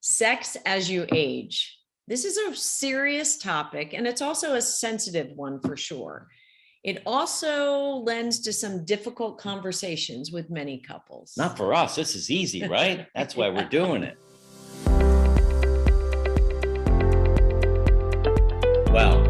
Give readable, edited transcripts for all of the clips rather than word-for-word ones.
Sex as you age. This is a serious topic, and it's also a sensitive one for sure. It also lends to some difficult conversations with many couples. Not for us. This is easy, right? That's why we're doing it. Well,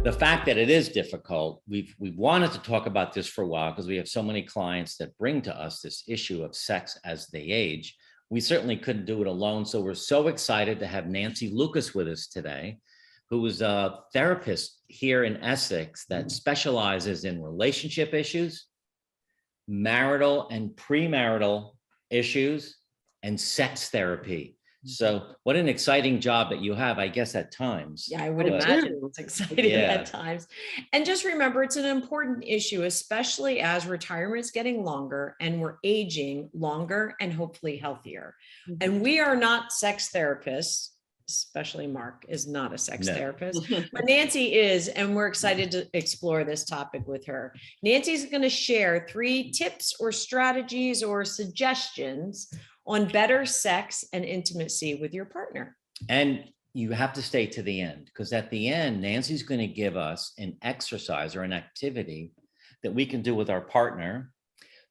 the fact that it is difficult, we've wanted to talk about this for a while because we have so many clients that bring to us this issue of sex as they age. We certainly couldn't do it alone. So we're so excited to have Nancy Lucas with us today, who is a therapist here in Essex that specializes in relationship issues, marital and premarital issues, and sex therapy. So what an exciting job that you have, I guess, at times. Yeah, I would imagine it's exciting at times. And just remember, it's an important issue, especially as retirement is getting longer and we're aging longer and hopefully healthier. And we are not sex therapists, especially Mark is not a sex therapist, but Nancy is, and we're excited to explore this topic with her. Nancy's going to share 3 tips or strategies or suggestions on better sex and intimacy with your partner. And you have to stay to the end, because at the end, Nancy's going to give us an exercise or an activity that we can do with our partner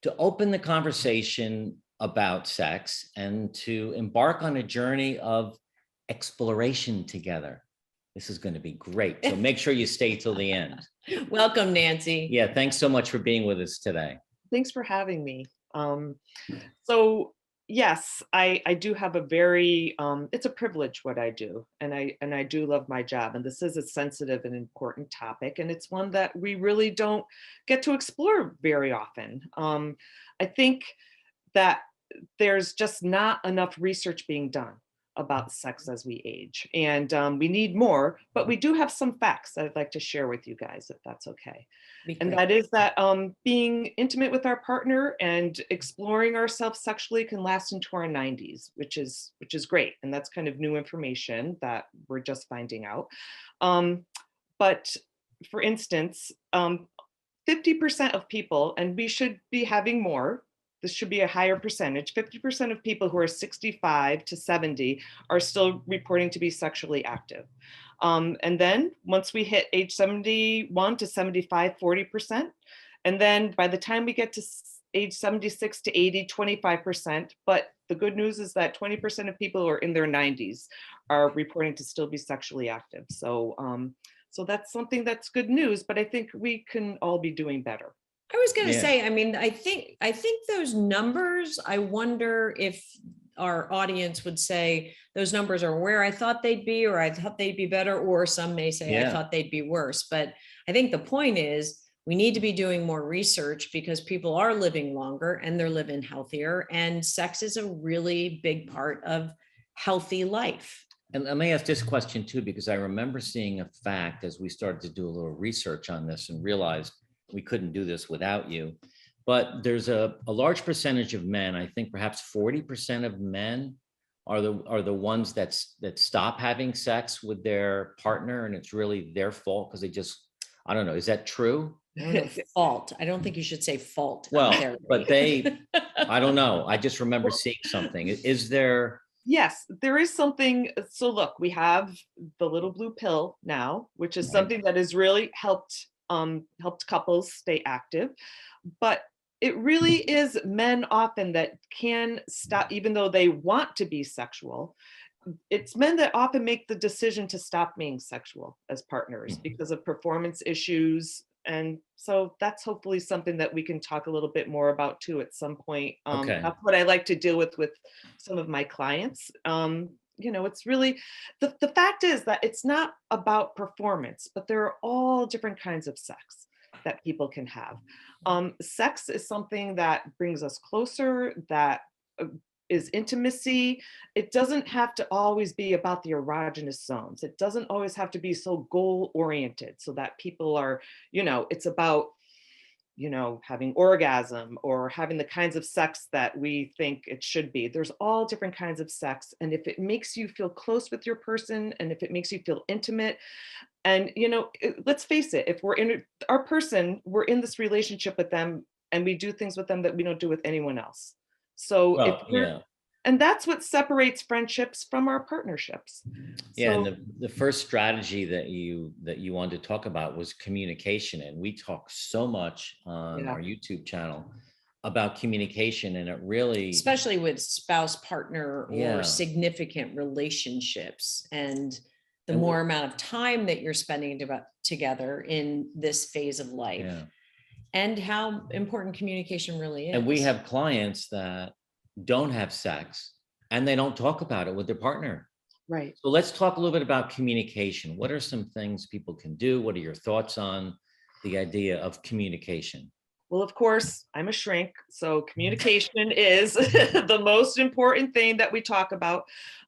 to open the conversation about sex and to embark on a journey of exploration together. This is going to be great. So make sure you stay till the end. Welcome, Nancy. Yeah, thanks so much for being with us today. Thanks for having me. So yes, I do have a very, it's a privilege what I do, and I do love my job. And this is a sensitive and important topic, and it's one that we really don't get to explore very often. I think that there's just not enough research being done about sex as we age, and we need more, but we do have some facts that I'd like to share with you guys, if that's okay. And that is that being intimate with our partner and exploring ourselves sexually can last into our 90s, which is great, and that's kind of new information that we're just finding out. But for instance, 50% of people, and we should be having more, this should be a higher percentage, 50% of people who are 65 to 70 are still reporting to be sexually active. And then once we hit age 71 to 75, 40%. And then by the time we get to age 76 to 80, 25%. But the good news is that 20% of people who are in their 90s are reporting to still be sexually active. So, so that's something that's good news, but I think we can all be doing better. I was going to say, I mean, I think those numbers, I wonder if our audience would say those numbers are where I thought they'd be, or I thought they'd be better, or some may say I thought they'd be worse. But I think the point is we need to be doing more research because people are living longer and they're living healthier, and sex is a really big part of healthy life. And let me ask this question too, because I remember seeing a fact as we started to do a little research on this and realized we couldn't do this without you. But there's a large percentage of men, I think perhaps 40% of men are the ones that stop having sex with their partner, and it's really their fault because they just, I don't know, is that true? Fault. I don't think you should say fault. Well, but I don't know. I just remember seeing something. Is there? Yes, there is something. So look, we have the little blue pill now, which is something that has really helped couples stay active, but it really is men often that can stop, even though they want to be sexual. It's men that often make the decision to stop being sexual as partners because of performance issues. And so that's hopefully something that we can talk a little bit more about too at some point. That's what I like to deal with some of my clients. You know, it's really, the fact is that it's not about performance, but there are all different kinds of sex that people can have. Sex is something that brings us closer, that is intimacy. It doesn't have to always be about the erogenous zones. It doesn't always have to be so goal oriented so that people are, you know, it's about, you know, having orgasm or having the kinds of sex that we think it should be. There's all different kinds of sex. And if it makes you feel close with your person, and if it makes you feel intimate, and, you know, let's face it, if we're in our person, we're in this relationship with them and we do things with them that we don't do with anyone else. So And that's what separates friendships from our partnerships. Yeah, and So the first strategy that you wanted to talk about was communication, and we talk so much on yeah, our YouTube channel about communication, and it really, especially with spouse, partner, or yeah, significant relationships. And the and we, more amount of time that you're spending together in this phase of life, yeah, and how important communication really and we is. have clients that don't have sex and they don't talk about it with their partner. right. So let's talk a little bit about communication. What are some things people can do? What are your thoughts on the idea of communication? Well, of course, I'm a shrink, so communication is the most important thing that we talk about.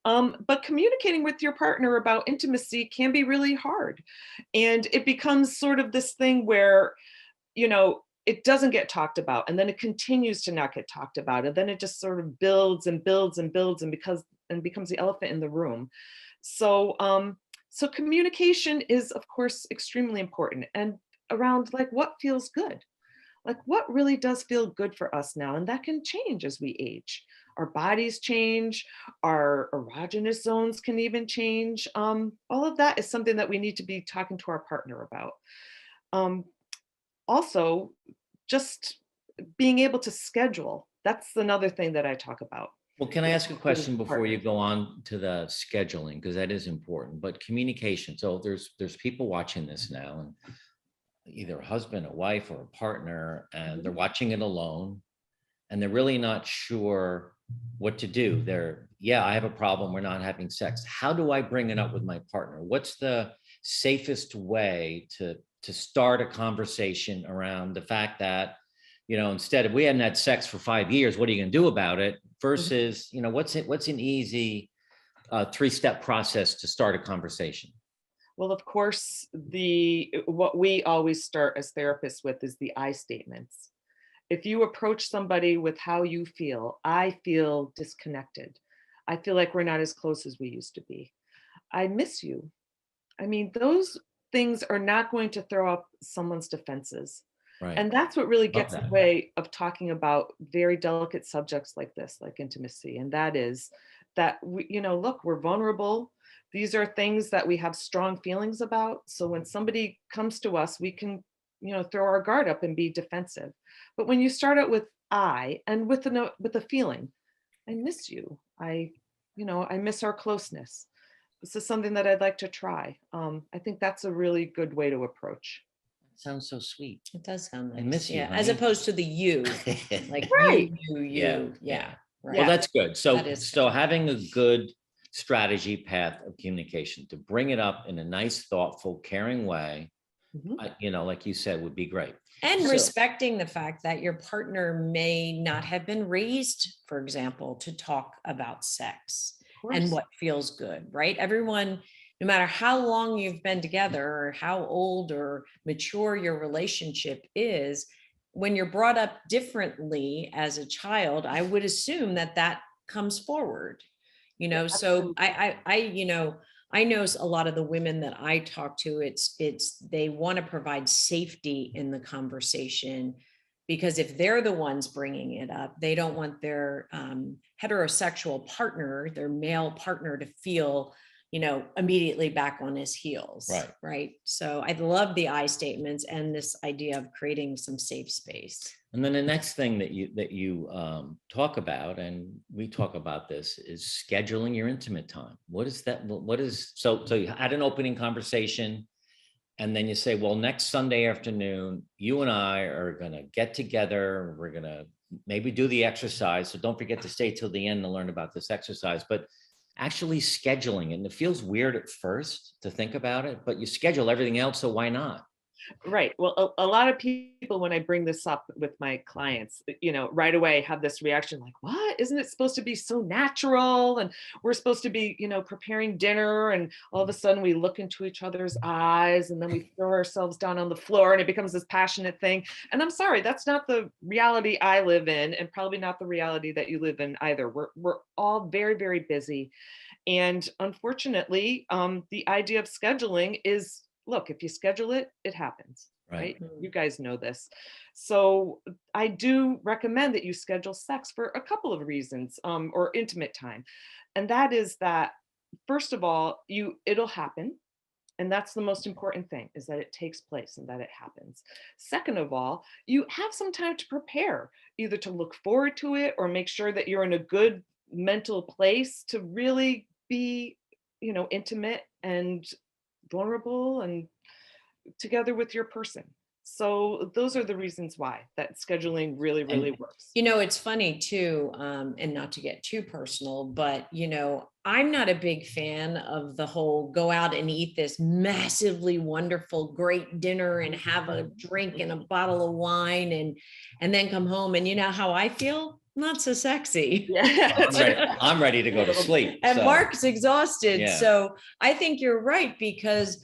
But communicating with your partner about intimacy can be really hard. And it becomes sort of this thing where, it doesn't get talked about, and then it continues to not get talked about. And then it just sort of builds and builds and builds and becomes the elephant in the room. So communication is, of course, extremely important, and around like what feels good, like what really does feel good for us now. And that can change as we age. Our bodies change, our erogenous zones can even change. All of that is something that we need to be talking to our partner about. um, Also, just being able to schedule, that's another thing that I talk about Well, can I ask a with question before you partners. go on to the scheduling? Because that is important, but communication. So there's people watching this now, and either a husband, a wife, or a partner, and they're Mhm. watching it alone, and they're really not sure what to do. They're, yeah, I have a problem. We're not having sex. How do I bring it up with my partner? What's the safest way to start a conversation around the fact that, instead of we hadn't had sex for 5 years, what are you going to do about it? Mhm. Versus, what's an easy three-step process to start a conversation? Well, of course, the what we always start as therapists with is the I statements. If you approach somebody with how you feel, I feel disconnected. I feel like we're not as close as we used to be. I miss you. I mean, those things are not going to throw up someone's defenses. Right. And that's what really Love gets in the that. way of talking about very delicate subjects like this, like intimacy. And that is that look, we're vulnerable. These are things that we have strong feelings about. So when somebody comes to us, we can, throw our guard up and be defensive. But when you start out with I and with with a feeling, I miss you. I miss our closeness. This is something that I'd like to try. I think that's a really good way to approach. Sounds so sweet. It does sound I nice. miss you, Yeah. As honey. opposed to the you, like Right. Yeah, you. yeah. Yeah. Well, Right. Yeah. that's good. That So, is so good. having a good strategy path of communication to bring it up in a nice, thoughtful, caring way, Mhm. like you said, would be great. And So, respecting the fact that your partner may not have been raised, for example, to talk about sex Of and course. what feels good, right? Everyone, no matter how long you've been together or how old or mature your relationship is, when you're brought up differently as a child, I would assume that that comes forward, Yeah, so absolutely. I know a lot of the women that I talk to, it's they want to provide safety in the conversation, because if they're the ones bringing it up, they don't want their heterosexual partner, their male partner, to feel, immediately back on his heels, right. right? So I love the I statements and this idea of creating some safe space. And then the next thing that you talk about, and we talk about this, is scheduling your intimate time. What is that? What is so you had an opening conversation, and then you say, well, next Sunday afternoon, you and I are gonna get together. We're gonna maybe do the exercise. So don't forget to stay till the end to learn about this exercise. But actually scheduling it, and it feels weird at first to think about it, but you schedule everything else. So why not? Right. Well, a lot of people, when I bring this up with my clients, right away have this reaction like, what? Isn't it supposed to be so natural? And we're supposed to be, preparing dinner. And all of a sudden we look into each other's eyes and then we throw ourselves down on the floor and it becomes this passionate thing. And I'm sorry, that's not the reality I live in, and probably not the reality that you live in either. We're all very, very busy. And unfortunately, the idea of scheduling is, look, if you schedule it, it happens. right? Mhm. You guys know this. So I do recommend that you schedule sex for a couple of reasons, or intimate time. And that is that, first of all, it'll happen. And that's the most important thing, is that it takes place and that it happens. Second of all, you have some time to prepare, either to look forward to it or make sure that you're in a good mental place to really be, intimate and vulnerable and together with your person. So those are the reasons why that scheduling really, really And works. It's funny too, and not to get too personal, but I'm not a big fan of the whole go out and eat this massively wonderful, great dinner and have a drink and a bottle of wine and then come home. And you know how I feel? Not so sexy. Yeah. I'm ready to go to sleep. And So, Mark's exhausted. yeah. So I think you're right, because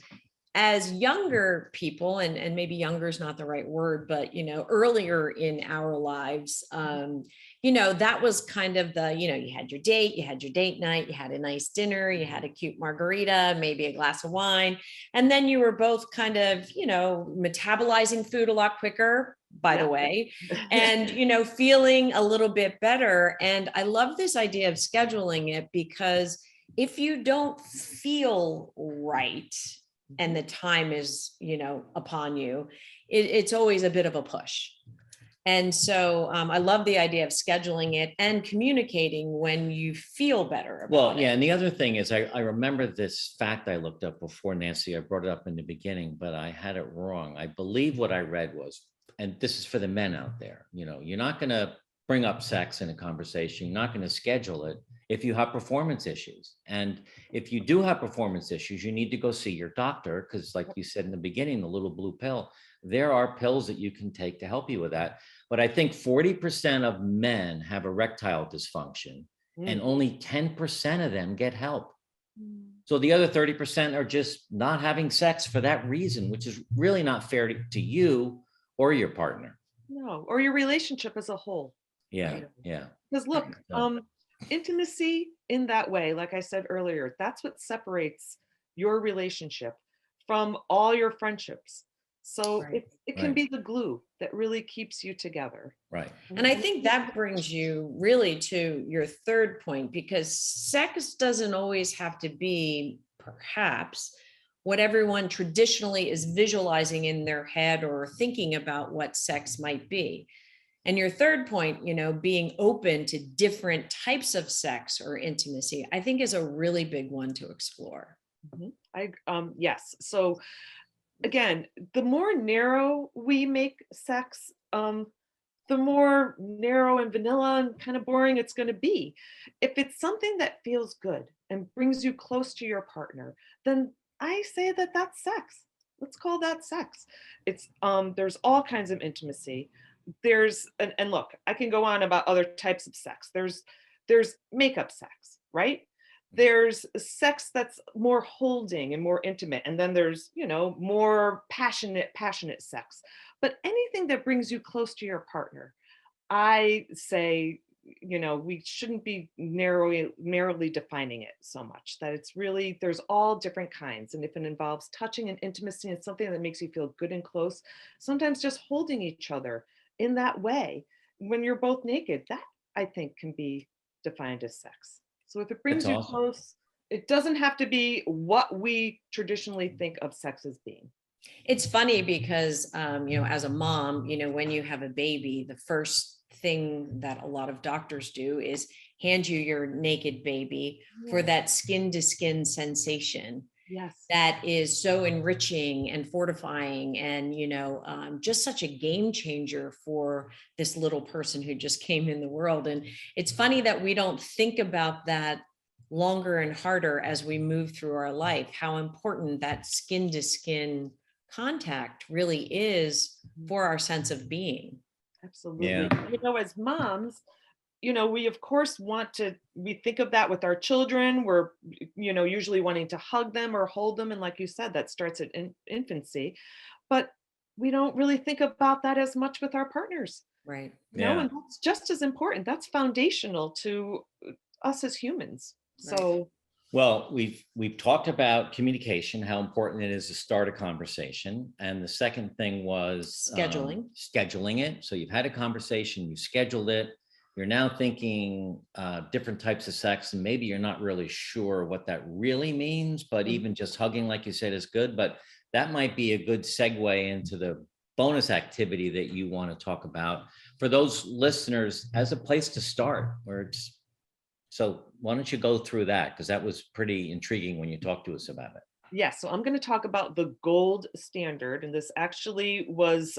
as younger people, and maybe younger is not the right word, but earlier in our lives, that was kind of the, you had your date, you had your date night, you had a nice dinner, you had a cute margarita, maybe a glass of wine, and then you were both kind of, metabolizing food a lot quicker, by the way, and feeling a little bit better. And I love this idea of scheduling it, because if you don't feel right and the time is upon you, it's always a bit of a push. And so I love the idea of scheduling it and communicating when you feel better about Well, it. yeah. And the other thing is, I remember this fact I looked up before, Nancy. I brought it up in the beginning, but I had it wrong. I believe what I read was, and this is for the men out there, you're not going to bring up sex in a conversation. You're not going to schedule it if you have performance issues. And if you do have performance issues, you need to go see your doctor, because like you said in the beginning, the little blue pill, there are pills that you can take to help you with that. But I think 40% of men have erectile dysfunction, and only 10% of them get help. So the other 30% are just not having sex for that reason, which is really not fair to you or your partner. No, or your relationship as a whole. Yeah, yeah. Because look, intimacy in that way, like I said earlier, that's what separates your relationship from all your friendships. So Right. it can Right. be the glue that really keeps you together. Right. And I think that brings you really to your third point, because sex doesn't always have to be, perhaps, what everyone traditionally is visualizing in their head or thinking about what sex might be. And your third point, being open to different types of sex or intimacy, I think is a really big one to explore. Yes. So again, the more narrow we make sex, the more narrow and vanilla and kind of boring it's going to be. If it's something that feels good and brings you close to your partner, then I say that that's sex. Let's call that sex. It's there's all kinds of intimacy. And look, I can go on about other types of sex. There's makeup sex, right? There's sex that's more holding and more intimate, and then there's more passionate sex. But anything that brings you close to your partner, I say, we shouldn't be narrowly defining it so much. That it's really, there's all different kinds. And if it involves touching and intimacy and something that makes you feel good and close, sometimes just holding each other in that way when you're both naked, that I think can be defined as sex. So if it brings That's you awesome. close, it doesn't have to be what we traditionally think of sex as being. It's funny because, as a mom, when you have a baby, the first thing that a lot of doctors do is hand you your naked baby for that skin to skin sensation. Yes. That is so enriching and fortifying, and just such a game changer for this little person who just came in the world. And it's funny that we don't think about that longer and harder as we move through our life, how important that skin to skin contact really is for our sense of being. Absolutely. Yeah. As moms, we of course we think of that with our children. We're, usually wanting to hug them or hold them. And like you said, that starts at infancy, but we don't really think about that as much with our partners. Right. Yeah. And that's just as important. That's foundational to us as humans. Right. So Well, we've talked about communication, how important it is to start a conversation. And the second thing was scheduling it. So you've had a conversation, you scheduled it. You're now thinking different types of sex, and maybe you're not really sure what that really means, but even just hugging, like you said, is good. But that might be a good segue into the bonus activity that you want to talk about for those listeners as a place to start, where it's, so why don't you go through that? Because that was pretty intriguing when you talked to us about it. Yes, so I'm going to talk about the gold standard. And this actually was,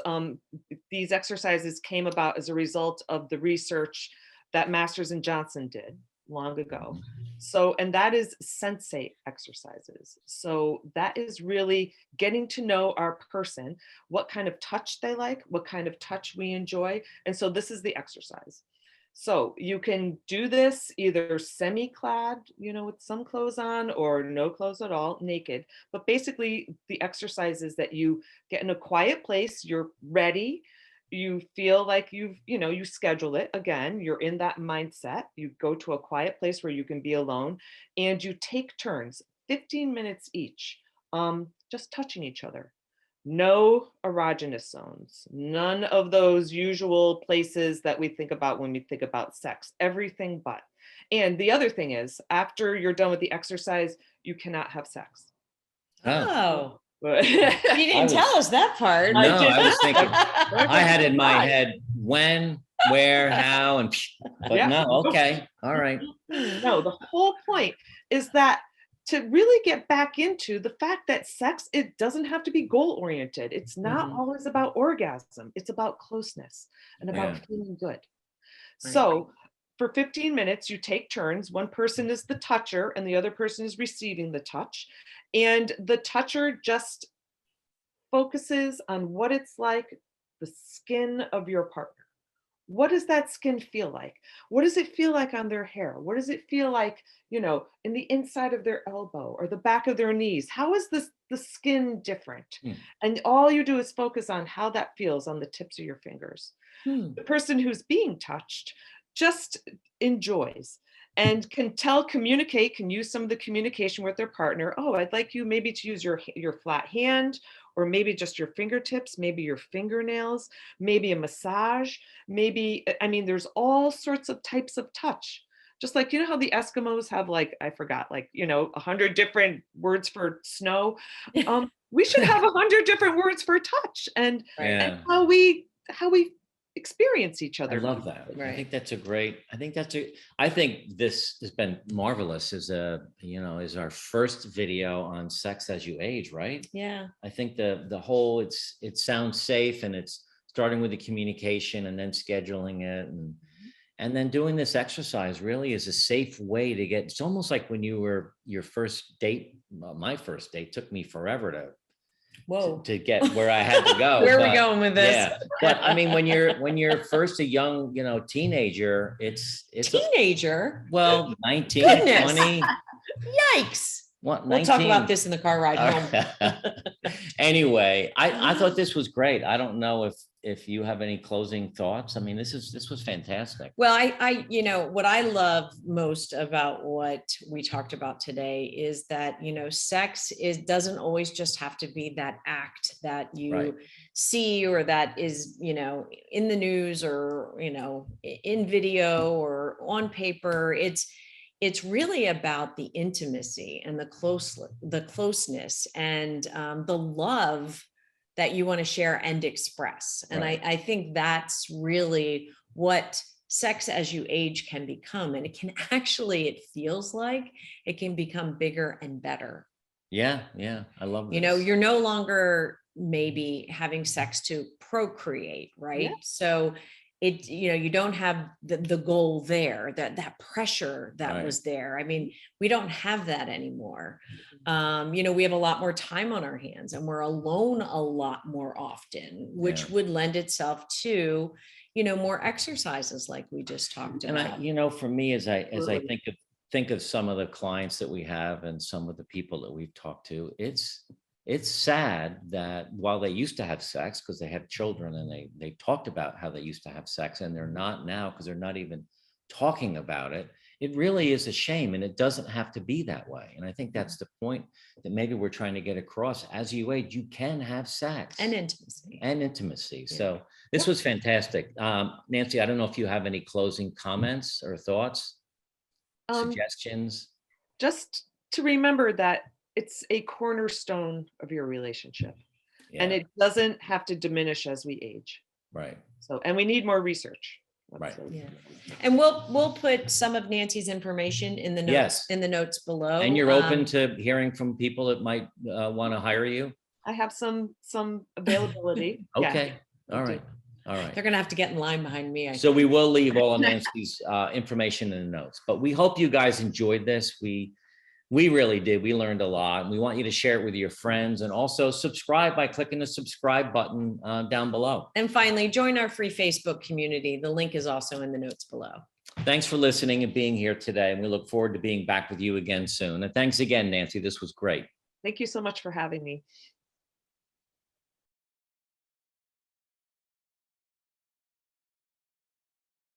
these exercises came about as a result of the research that Masters and Johnson did long ago. So, and that is sensate exercises. So that is really getting to know our person, what kind of touch they like, what kind of touch we enjoy. And so this is the exercise. So you can do this either semi-clad, with some clothes on, or no clothes at all, naked. But basically the exercise is that you get in a quiet place, you're ready, you feel like you schedule it. Again, you're in that mindset. You go to a quiet place where you can be alone, and you take turns, 15 minutes each, just touching each other. No erogenous zones, none of those usual places that we think about when we think about sex, everything but. And the other thing is, after you're done with the exercise, you cannot have sex. Oh, But you didn't tell us that part. No, I was thinking, I had in my head when, where, how, and but Yeah. no, okay, all right. No, the whole point is that to really get back into the fact that sex, it doesn't have to be goal oriented. It's not always about orgasm. It's about closeness and about Yeah. feeling good. Right. So for 15 minutes, you take turns. One person is the toucher and the other person is receiving the touch. And the toucher just focuses on what it's like, the skin of your partner. What does that skin feel like? What does it feel like on their hair? What does it feel like, in the inside of their elbow or the back of their knees? How is the skin different? And all you do is focus on how that feels on the tips of your fingers. The person who's being touched just enjoys and can communicate, can use some of the communication with their partner. Oh, I'd like you maybe to use your flat hand, or maybe just your fingertips, maybe your fingernails, maybe a massage, maybe, there's all sorts of types of touch. Just like, how the Eskimos have, like, I forgot, like, 100 different words for snow. We should have 100 different words for touch and how we experience each other. I love that. Right. I think this has been marvelous is our first video on sex as you age, right? Yeah. I think the whole, it sounds safe, and it's starting with the communication and then scheduling it, and then doing this exercise really is a safe way to get, it's almost like when you were your first date. My first date took me forever to get where I had to go. Where are we going with this? Yeah, but when you're first a young, teenager, it's teenager. 19, Goodness. 20. Yikes. What? 19? We'll talk about this in the car ride home. Anyway, I thought this was great. I don't know if you have any closing thoughts. This was fantastic. Well, I what I love most about what we talked about today is that, sex doesn't always just have to be that act that you see, or that is, in the news, or, in video or on paper. It's really about the intimacy and the closeness and the love that you want to share and express. And I think that's really what sex as you age can become. And it feels like it can become bigger and better. Yeah. I love this. You're no longer maybe having sex to procreate, right? Yeah. So you don't have the goal there, that pressure that was there. We don't have that anymore. We have a lot more time on our hands, and we're alone a lot more often, which would lend itself to, more exercises like we just talked about. And for me, as I think of some of the clients that we have and some of the people that we've talked to, it's sad that while they used to have sex because they have children, and they talked about how they used to have sex, and they're not now because they're not even talking about it. It really is a shame, and it doesn't have to be that way. And I think that's the point that maybe we're trying to get across. As you age, you can have sex And intimacy. and intimacy. Yeah. So this was fantastic. Nancy, I don't know if you have any closing comments or thoughts, suggestions. Just to remember that it's a cornerstone of your relationship, and Yeah, it doesn't have to diminish as we age. right. So, and we need more research. Right. Yeah. And we'll put some of Nancy's information in the notes, Yes. notes below. And you're open to hearing from people that might want to hire you? I have some availability. Okay. Yeah, All I do. right. All right. They're gonna have to get in line behind me. So we will leave all of Nancy's information in the notes, but we hope you guys enjoyed this. We really did. We learned a lot, and we want you to share it with your friends, and also subscribe by clicking the subscribe button down below. And finally, join our free Facebook community. The link is also in the notes below. Thanks for listening and being here today. And we look forward to being back with you again soon. And thanks again, Nancy. This was great. Thank you so much for having me.